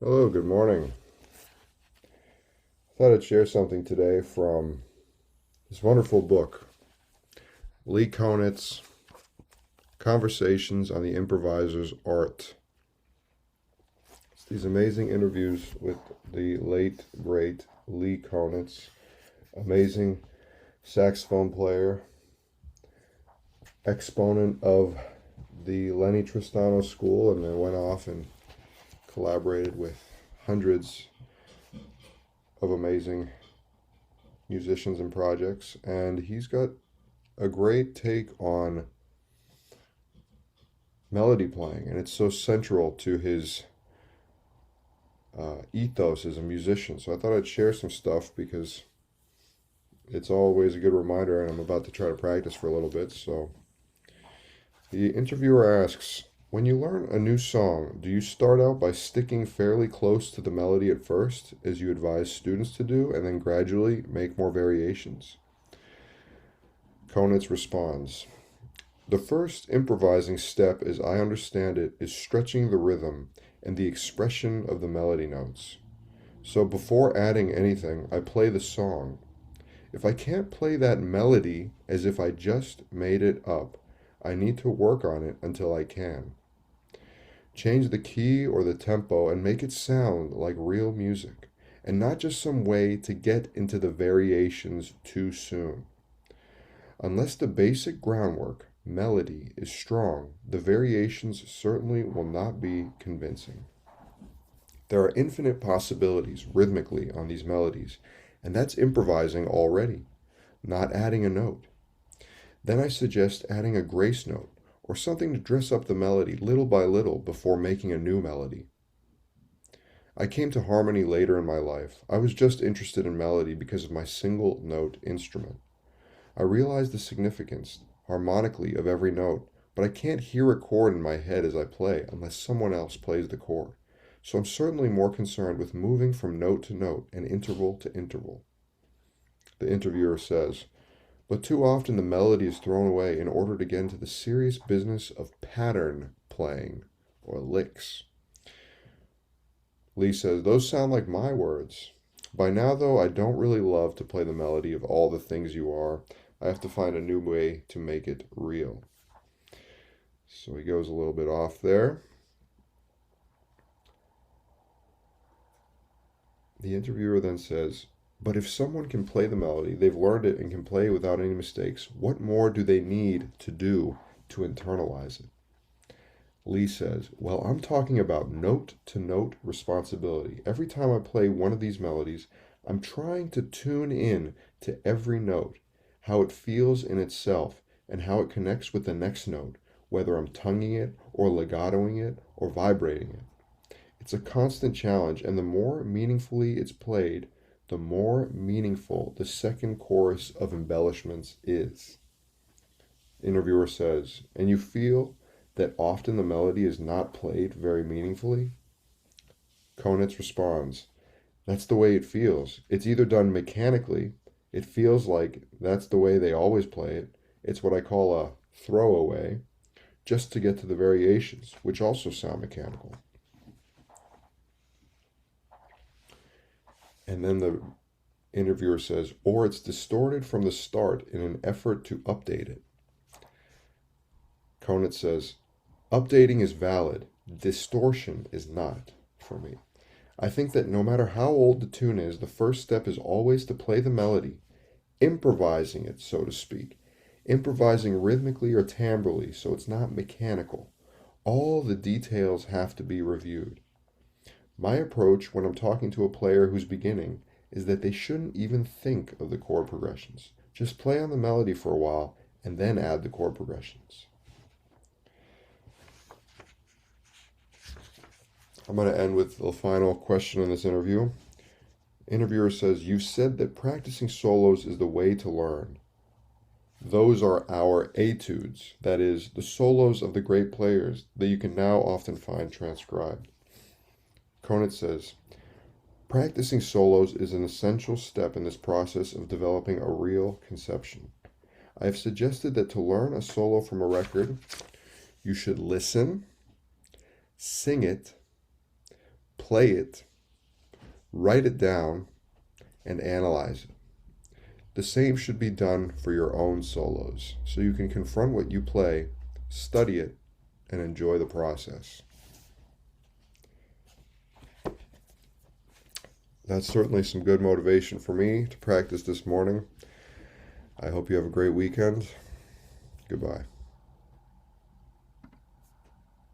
Hello, good morning. Thought I'd share something today from this wonderful book, Lee Konitz, Conversations on the Improviser's Art. It's these amazing interviews with the late, great Lee Konitz, amazing saxophone player, exponent of the Lenny Tristano School, and then went off and collaborated with hundreds of amazing musicians and projects. And he's got a great take on melody playing, and it's so central to his ethos as a musician. So I thought I'd share some stuff because it's always a good reminder, and I'm about to try to practice for a little bit. So the interviewer asks, when you learn a new song, do you start out by sticking fairly close to the melody at first, as you advise students to do, and then gradually make more variations? Konitz responds, the first improvising step, as I understand it, is stretching the rhythm and the expression of the melody notes. So before adding anything, I play the song. If I can't play that melody as if I just made it up, I need to work on it until I can. Change the key or the tempo and make it sound like real music, and not just some way to get into the variations too soon. Unless the basic groundwork, melody, is strong, the variations certainly will not be convincing. There are infinite possibilities rhythmically on these melodies, and that's improvising already, not adding a note. Then I suggest adding a grace note, or something to dress up the melody little by little before making a new melody. I came to harmony later in my life. I was just interested in melody because of my single note instrument. I realize the significance, harmonically, of every note, but I can't hear a chord in my head as I play unless someone else plays the chord. So I'm certainly more concerned with moving from note to note and interval to interval. The interviewer says, but too often the melody is thrown away in order to get into the serious business of pattern playing, or licks. Lee says, those sound like my words. By now, though, I don't really love to play the melody of all the things you are. I have to find a new way to make it real. So he goes a little bit off there. The interviewer then says, but if someone can play the melody, they've learned it and can play without any mistakes, what more do they need to do to internalize it? Lee says, well, I'm talking about note to note responsibility. Every time I play one of these melodies, I'm trying to tune in to every note, how it feels in itself, and how it connects with the next note, whether I'm tonguing it or legatoing it or vibrating it. It's a constant challenge, and the more meaningfully it's played, the more meaningful the second chorus of embellishments is. Interviewer says, and you feel that often the melody is not played very meaningfully? Konitz responds, that's the way it feels. It's either done mechanically, it feels like that's the way they always play it. It's what I call a throwaway, just to get to the variations, which also sound mechanical. And then the interviewer says, or it's distorted from the start in an effort to update it. Konitz says, updating is valid, distortion is not for me. I think that no matter how old the tune is, the first step is always to play the melody, improvising it, so to speak, improvising rhythmically or timbrally so it's not mechanical. All the details have to be reviewed. My approach when I'm talking to a player who's beginning is that they shouldn't even think of the chord progressions. Just play on the melody for a while and then add the chord progressions. I'm going to end with the final question in this interview. Interviewer says, you've said that practicing solos is the way to learn. Those are our etudes, that is, the solos of the great players that you can now often find transcribed. Konitz says, practicing solos is an essential step in this process of developing a real conception. I have suggested that to learn a solo from a record, you should listen, sing it, play it, write it down, and analyze it. The same should be done for your own solos, so you can confront what you play, study it, and enjoy the process. That's certainly some good motivation for me to practice this morning. I hope you have a great weekend. Goodbye.